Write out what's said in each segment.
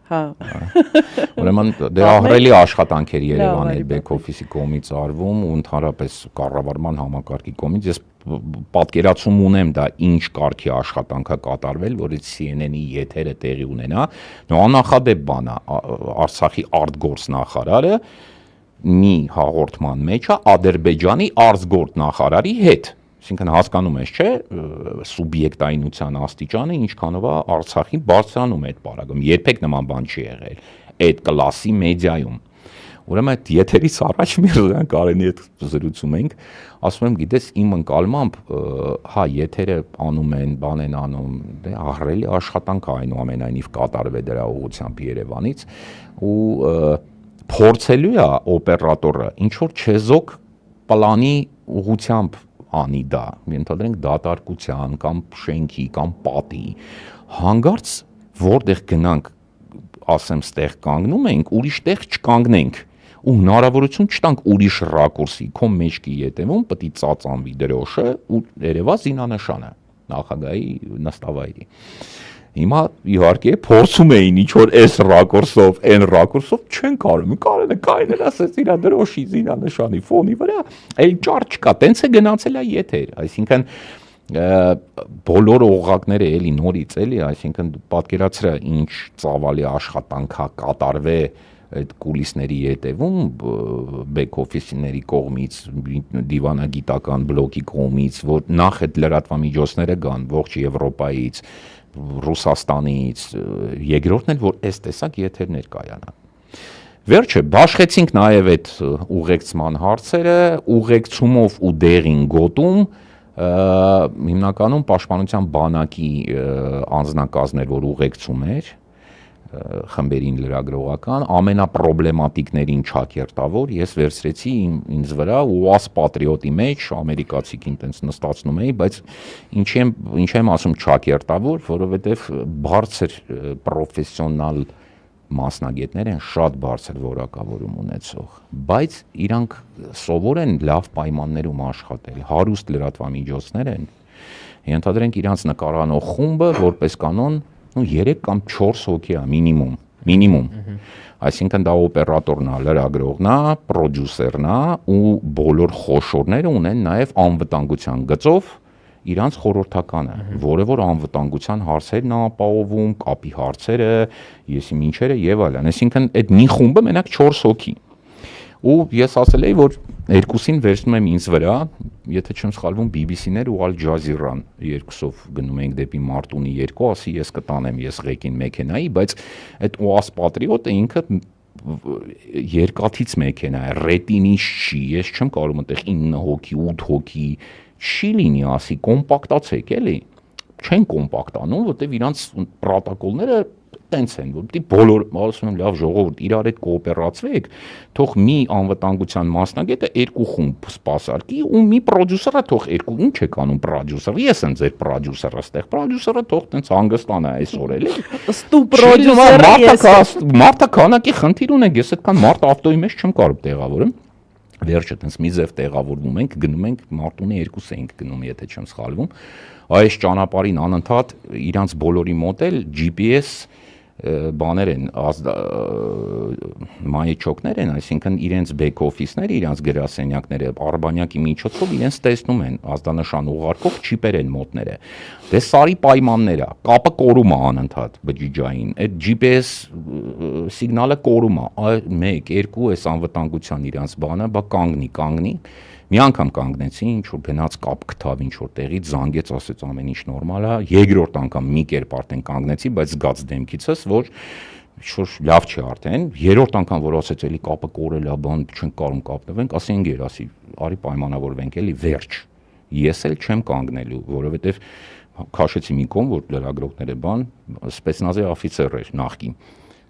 Հա։ Ուրեմն դե ահռելի աշխատանք էր Երևանի back office-ի կողմից արվում ու ընդհանրապես կառավարման համակարգի կողմից ես պատկերացում ունեմ դա ինչ կարգի աշխատանք է կատարվել, որից CNN-ի եթերը տեղի ունենա, աննախադեպ բան է, Արցախի արտգործնախարարը մի հաղորդման մեջ է Ադրբեջանի արտգործնախարարի հետ Այսինքն հասկանում ես, չէ, սուբյեկտայնության աստիճանը ինչքանով է Արցախի բարձրանում այդ պարագում, երբեք նման բան չի եղել այդ կլասի մեդիայում։ Ուրեմն այդ եթերից առաջ Միրզոյան Կարենի հետ զրուցում ենք, ասում եմ, գիտես, իմ ընկալմամբ, հա, եթերը անում են, բան են անում, դե ահռելի աշխատանք է այնուամենայնիվ կատարվել դրա ուղղությամբ Երևանից ու փորձելու է օպերատորը ինչ որ չեզոք պլանի ուղղությամբ անի դա, ենթադրենք դատարկության կամ շենքի կամ պատի, հանգարց որտեղ գնանք, ասեմ, ստեղ կանգնում ենք, ուրիշ տեղ չկանգնենք ու հնարավորություն չտանք ուրիշ ռակուրսի, քո մեջքի ետևում պետք է ծածանվի դրոշը ու երևա զինանշանը նախագահի նստավայրի։ Հիմա իհարկե փորձում էին ինչ որ այս ռակուրսով, այն ռակուրսով չեն կարող, կարելի է կայնել ասես իր դրոշի զինանշանի ֆոնի վրա, այլ ճար չկա, տենց է գնացել է եթեր, այսինքն բոլոր օղակները էլի նորից էլի, այսինքն պատկերացրա ինչ ծավալի աշխատանք է կատարվել այդ կուլիսների ետևում back office-ների կողմից, դիվանագիտական բլոկի կողմից, որ նախ այդ լրատվամիջոցները կան ողջ Եվրոպայից, Ռուսաստանից, երկրորդն էլ որ այս տեսակ եթերներ կայանան։ Վերջը բաշխեցինք նաև այդ ուղեկցման հարցերը, ուղեկցումով ու դեղին գոտում հիմնականում պաշտպանության բանակի անձնակազմներ, որ ուղեկցում էր խմբերին լրագրողական, ամենապրոբլեմատիկներին չակերտավոր ես վերցրեցի ինձ վրա ու աս պատրիոտի մեջ ամերիկացիքին տենց նստացնում էի, բայց ինչ եմ ասում չակերտավոր, որովհետև բարձր պրոֆեսիոնալ մասնագետներ են շատ բարձր որակավորում ունեցող, բայց իրանք սովոր են լավ պայմաններում աշխատել, հարուստ լրատվամիջոցներ են, ենթադրենք իրանց նկարանող խումբը որպես կանոն 3 կամ 4 հոգի է մինիմում, այսինքն դա օպերատորն է, լրագրողն է, պրոդյուսերն է ու բոլոր խոշորները ունեն նաև անվտանգության գծով իրանց խորհրդականը, որը որ անվտանգության հարցերն է ապահովում, կապի հարցերը, եսի մինչերը եւ այլն, այսինքն այդ մի խումբը մենակ 4 հոգի։ Ու ես ասել էի, որ երկուսին վերցնում եմ ինձ վրա, եթե չեմ սխալվում BBC-ներ ու Al Jazeera-ն երկուսով գնում ենք դեպի Մարտունի 2, ասի ես կտանեմ ես ղեկին մեքենայի, բայց այդ OAS Patriot-ը ինքը երկաթից մեքենա է, ռետինից չի, ես չեմ կարող այնտեղ 9 հոգի, 8 հոգի չի լինի, ասի կոմպակտացեք էլի, չեն կոմպակտանում, որտեվ իրանց պրոտոկոլները տենց են, որ պիտի բոլոր, ասում եմ, լավ ժողովուրդ, իրար հետ կոոպերացվեք, թող մի անվտանգության մասնագետը 2 խումբ սպասարկի ու մի պրոդյուսերը թող 2, ինչ եք անում պրոդյուսերը, ես եմ ձեր պրոդյուսերը, ստեղ պրոդյուսերը թող տենց հանգստանա այսօր էլի։ Ստու պրոդյուսերը ես։ Մարդը քանակի խնդիր ունենք, ես այդքան մարդ ավտոյի մեջ չեմ կարող տեղավորեմ։ Վերջը տենց մի ձև տեղավորվում ենք, գնում ենք Մարտունի 2 ենք գնում, եթե չեմ սխալվում։ Այս ճանապարհին անընդհատ իրանց բոլորի մոտ էլ GPS բաներ են, մայեչոկներ են, այսինքն իրենց back office-ները, իրենց գրասենյակները արբանյակի միջոցով իրենց տեսնում են, ազդանշան ուղարկող չիպեր են մոտները։ Դե սարի պայմաններ է, կապը կորում է անընդհատ բջիջային, այդ GPS սիգնալը կորում է, 1, 2 այս անվտանգության իրենց բանը, բա կանգնի։ Մի անգամ կանգնեցի, ինչ որ գնաց կապ գտավ ինչ որ տեղից, զանգեց, ասեց ամեն ինչ նորմալ է, երկրորդ անգամ մի կերպ արդեն կանգնեցի, բայց զգաց դեմքիցս, որ ինչ-որ լավ չի արդեն, երրորդ անգամ որ ասեց էլի կապը կորել է, բան չենք կարող կապնվենք, ասի ընկեր, ասի, արի պայմանավորվենք էլի, վերջ։ Ես էլ չեմ կանգնելու, որովհետև քաշեցի մի կողմ, որ լրագրողները բան, սպեցնազի օֆիցեր էր նախկին։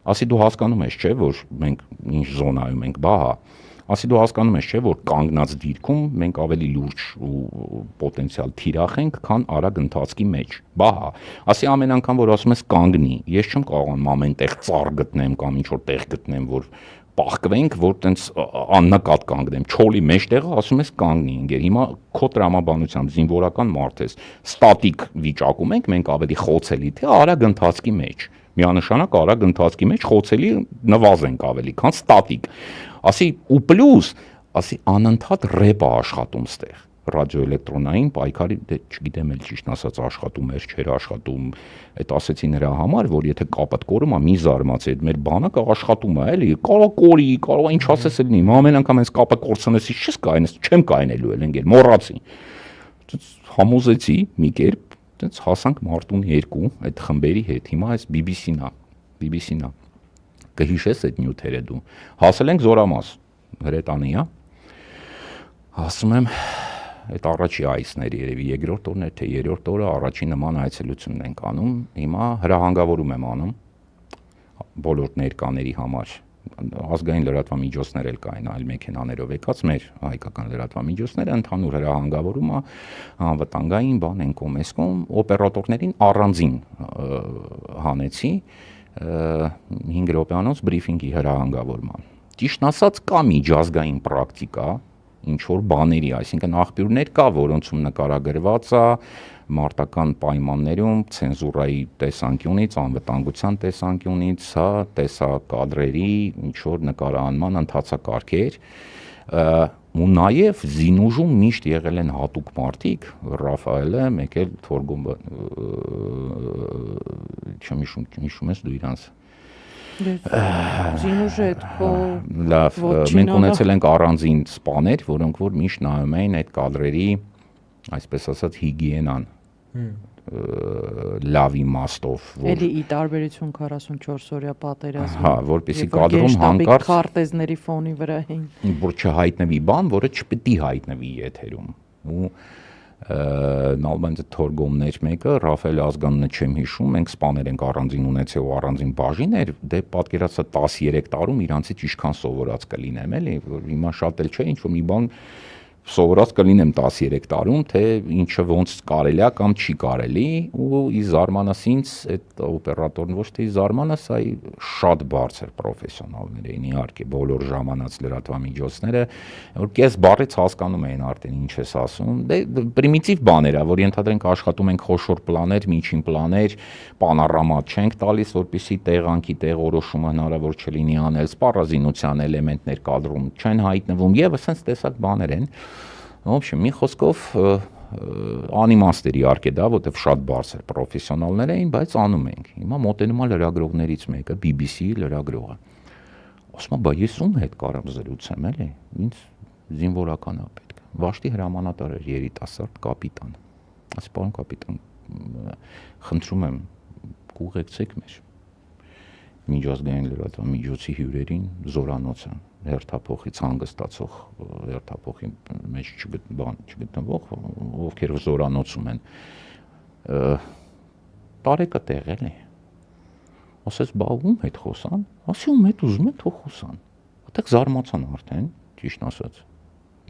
Ասի դու հասկանում ես, չէ, որ մենք ինչ զոնայում ենք, բա հա։ Ասի դու հասկանում ես, չէ, որ կանգնած դիրքում մենք ավելի լուրջ ու պոտենցիալ թիրախ ենք, քան արագ ընթացքի մեջ։ Բա հա։ Ասի ամեն անգամ որ ասում ես կանգնի, ես չեմ կարողանում ամեն տեղ ծառ գտնեմ կամ ինչ որ տեղ գտնեմ, որ պահկվենք, որ տենց աննկատ կանգնեմ։ Չոլի մեջտեղը ասում ես կանգնի, ընկեր։ Հիմա քո տրամաբանությամբ զինվորական մարդ ես։ Ստատիկ վիճակում ենք, մենք ավելի խոցելի թե արագ ընթացքի մեջ։ Միանշանակ արագ ընթացքի մեջ խոցելի նվազենք ավելի, քան ստատիկ։ Ասի ու պլյուս, ասի անընդհատ ռեպ է աշխատում ստեղ։ Ռադիոէլեկտրոնային պայքարի, դե չգիտեմ էլ ճիշտ ասած աշխատում էր, չէր աշխատում, այդ ասեցի նրա համար, որ եթե կապդ կորում է, մի զարմացի, այդ մեր բանակը աշխատում է, էլի, կարող կորի, կարող ինչ ասես լինի, ամեն անգամ այս կապը կորցնես, չես կայնես, չեմ կայնելու էլ ընկեր, մոռացի։ Համոզեցի մի կերպ, այդպես հասանք Մարտունի 2 այդ խմբերի հետ, հիմա այս BBC-ն է։ Կհիշես այդ նյութերը դու։ Հասել ենք Զորամաս, հրետանի, ասում եմ այդ առաջի այցներ երևի երկրորդ օրն էր թե երրորդ օրը առաջի նման այցելությունն ենք անում, հիմա հրահանգավորում եմ անում բոլոր ներկաների համար, ազգային լրատվամիջոցներ էլ կային այլ մեքենաներով եկած մեր հայկական լրատվամիջոցները ընդհանուր հրահանգավորումը անվտանգային բան են կոմեսկոմ օպերատորներին առանձին հանեցի 5 րոպեանոց բրիֆինգի հրահանգավորման։ Ճիշտ ասած կա միջազգային պրակտիկա ինչ որ բաների, այսինքն աղբյուրներ կա, որոնցում նկարագրված է մարտական պայմաններում ցենզուրայի տեսանկյունից, անվտանգության տեսանկյունից, տեսակադրերի ինչ որ նկարահանման ընթացակարգեր, ու նաև զինուժում միշտ եղել են հատուկ մարդիկ, Ռաֆայելը, մեկ էլ թորգոմը, չհիշում ես դու իրանց Զինուժը այդ քո լավ, մենք ունեցել ենք առանձին սպաներ, որոնք որ միշտ նայում էին այդ կադրերի, այսպես ասած, հիգիենան լավ իմաստով, էլի ի տարբերություն 44 օրյա պատերազմի, հա, որպեսզի կադրում հանկարծ քարտեզների ֆոնի վրա էին, որ չհայտնվի բան, որը չպետք է հայտնվի եթերում, ու նալբանձը թորգոմներ մեկը, Ռաֆայել Ազգաննը չեմ հիշում, մենք սպաներ ենք առանձին ունեցել ու առանձին բաժին էր, դե պատկերացա 13 տարում իրանցից ինչքան սովորած կլինեմ, էլի, որ հիմա շատ էլ չէ, ինչ որ մի բան սովորած կլինեմ 13 տարում, թե ինչը ոնց կարելի է կամ չի կարելի, ու ի զարմանս ինձ այդ օպերատորն ոչ թե ի զարմանս, այ շատ բարձր պրոֆեսիոնալներ էին, իհարկե բոլոր ժամանած լրատվամիջոցները, որ կես բառից հասկանում էին արդեն ինչ ես ասում, դե պրիմիտիվ բաներ է, որ ենթադրենք աշխատում ենք խոշոր պլաներ, միջին պլաներ, պանորամա չենք տալիս, որպեսզի տեղանքի տեղորոշումը հնարավոր չլինի անել, սպառազինության էլեմենտներ կադրում չեն հայտնվում եւ ասենց տեսակ բաներ են։ В общем, մի խոսքով անիմաստ էր իհարկե դա, որտեվ շատ բարձր պրոֆեսիոնալներ էին, բայց անում ենք։ Հիմա մոտենում է լրագրողներից մեկը, BBC-ի լրագրողը։ Ասում է, բա ես ում հետ կարամ զրուցեմ, էլի։ Ինձ զինվորական է պետք։ Վաշտի հրամանատար էր երիտասարդ կապիտան։ Ասի, պարոն կապիտան, խնդրում եմ, կուղեկցեք մեր միջազգային լրատվամիջոցի հյուրերին Զորանոցը, հերթափոխից հանգստացող հերթափոխի մեջ չգտնվող, ովքեր Զորանոցում են, տարեկը տեղել է, ասես բա ում հետ խոսան, ասի ում հետ ուզում են թող խոսան, այդտեղ զարմացան արդեն, ճիշտ ասած,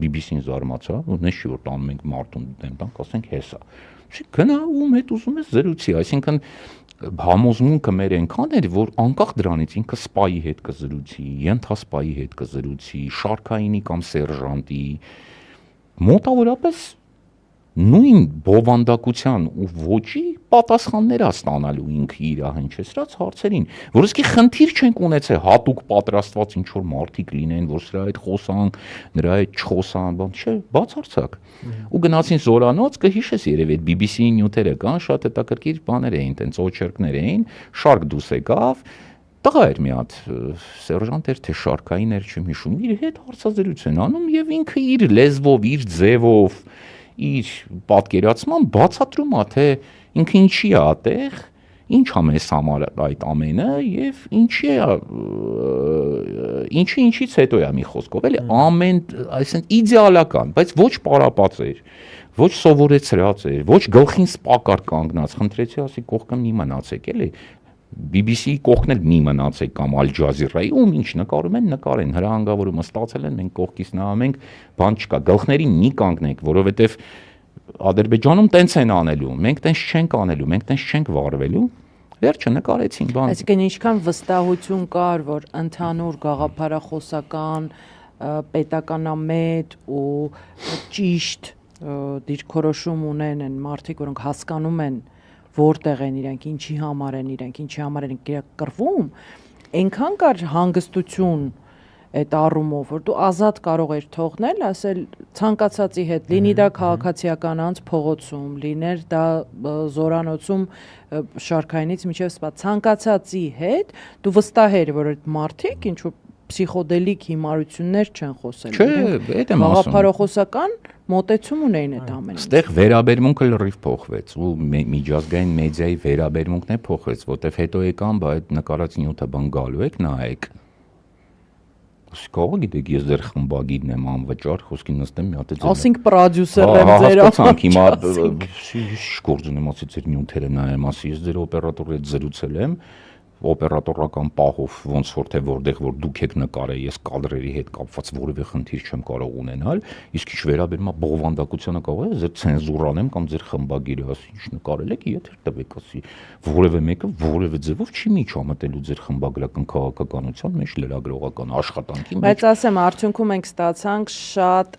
BBC-ն զարմացա, որ նշի որ տանում ենք Մարտուն դեմ տանք, ասենք հեսա, գնա ում հետ ուզում ես զրուցի, այսինքն համոզմունքը մեր այնքան էր, որ անկախ դրանից ինքը սպայի հետ կզրուցի, ենթասպայի հետ կզրուցի, շարքայինի կամ սերժանտի, մոտավորապես նույն բովանդակության ու ոճի պատասխաններ ստանալու ինքը իր հնչեցրած հարցերին, որ իսկի խնդիր չենք ունեցել հատուկ պատրաստված ինչ որ մարդիկ լինեն, որ սրա հետ խոսան, նրա հետ չխոսան, բան չէ, բացարձակ։ Ու գնացին Զորանոց, կհիշես երևի այդ BBC-ի նյութերը կան, շատ հետաքրքիր բաներ էին, տենց օչերկներ էին, շարք դուս եկավ, տղա էր մի հատ, սերժանտ էր թե շարքային էր, չեմ հիշում, իր հետ հարցազրույց են անում եւ ինքը իր լեզվով, իր ձևով իր պատկերացման բացատրում է, թե ինքը ինչի է այդտեղ, ինչ է մեզ համար այդ ամենը եւ ինչից հետո է մի խոսքով, էլի ամեն, այսինքն իդեալական, բայց ոչ պարապած էր, ոչ սովորեցրած էր, ոչ գլխին սպակար կանգնած, խնդրեցի ասի կողքը մի մնացեք, էլի BBC-ի կողքն էլ մի մնացեք կամ Al Jazeera-ի, ում ինչ նկարում են, նկարեն, հրահանգավորումը ստացել են, մենք կողքից նայում ենք, բան չկա, գլխներին մի կանգնենք, որովհետև Ադրբեջանում տենց են անելու, մենք տենց չենք անելու, մենք տենց չենք վարվելու, վերջը նկարեցին, բան։ Այսինքն ինչքան վստահություն կար, որ ընդհանուր գաղափարախոսական, պետականամետ ու ճիշտ դիրքորոշում ունեն են մարդիկ, որոնք հասկանում են որտեղ են իրենք, ինչի համար են իրենք, ինչի համար են կրվում, այնքան կար հանգստություն այդ առումով, որ դու ազատ կարող ես թողնել, ասել ցանկացածի հետ, լինի դա քաղաքացիական անց փողոցում, լիներ դա զորանոցում շարքայինից մինչև սպա, ցանկացածի հետ դու վստահ ես, որ այդ մարդիկ ինչ որ պսիխոդելիկ հիմարություններ չեն խոսել։ Չէ, այդ եմ ասում։ Գաղափարախոսական մոտեցում ունեին այդ ամենը։ Այստեղ վերաբերմունքը լրիվ փոխվեց ու միջազգային մեդիայի վերաբերմունքն է փոխվեց, որտեվ հետո եկան, բա այդ նկարած նյութը բան գալու եք, նայեք։ Կարող գիտեք, ես ձեր խմբագիրն եմ անվճար, խոսքի նստեմ մի հատ է ձեր։ Ասինք պրոդյուսեր եմ ձեր։ Հասկացանք, հիմա գործ ունեմ, ասի ձեր նյութերը նայեմ, ասի ես ձեր օպերատորի հետ զրուցել եմ, օպերատորական պահով ոնց որ թե որտեղ որ դուք եք նկարել, ես կադրերի հետ կապված որևէ խնդիր չեմ կարող ունենալ, իսկ ինչ վերաբերում է բովանդակությանը կարող է ձեր ցենզուրան եմ կամ ձեր խմբագիրը, ասի ինչ նկարել եք, եթե տվեք, ասի որևէ մեկը որևէ ձևով չի միջամտելու ձեր խմբագրական քաղաքականության մեջ, լրագրողական աշխատանքի մեջ։ Բայց ասեմ, արդյունքում մենք ստացանք շատ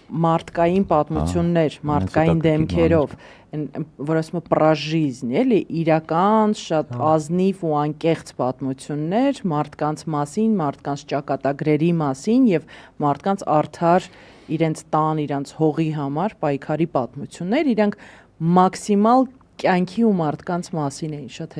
մարդկային պատմություններ, մարդկային դեմքերով, որ ասում է պրաժիզն, էլի, իրական շատ ազնիվ ու անկեղծ պատմություններ մարդկանց մասին, մարդկանց ճակատագրերի մասին եւ մարդկանց արդար իրենց տան, իրենց հողի համար պայքարի պատմություններ, իրանք մաքսիմալ կյանքի ու մարդկանց մասին էին շատ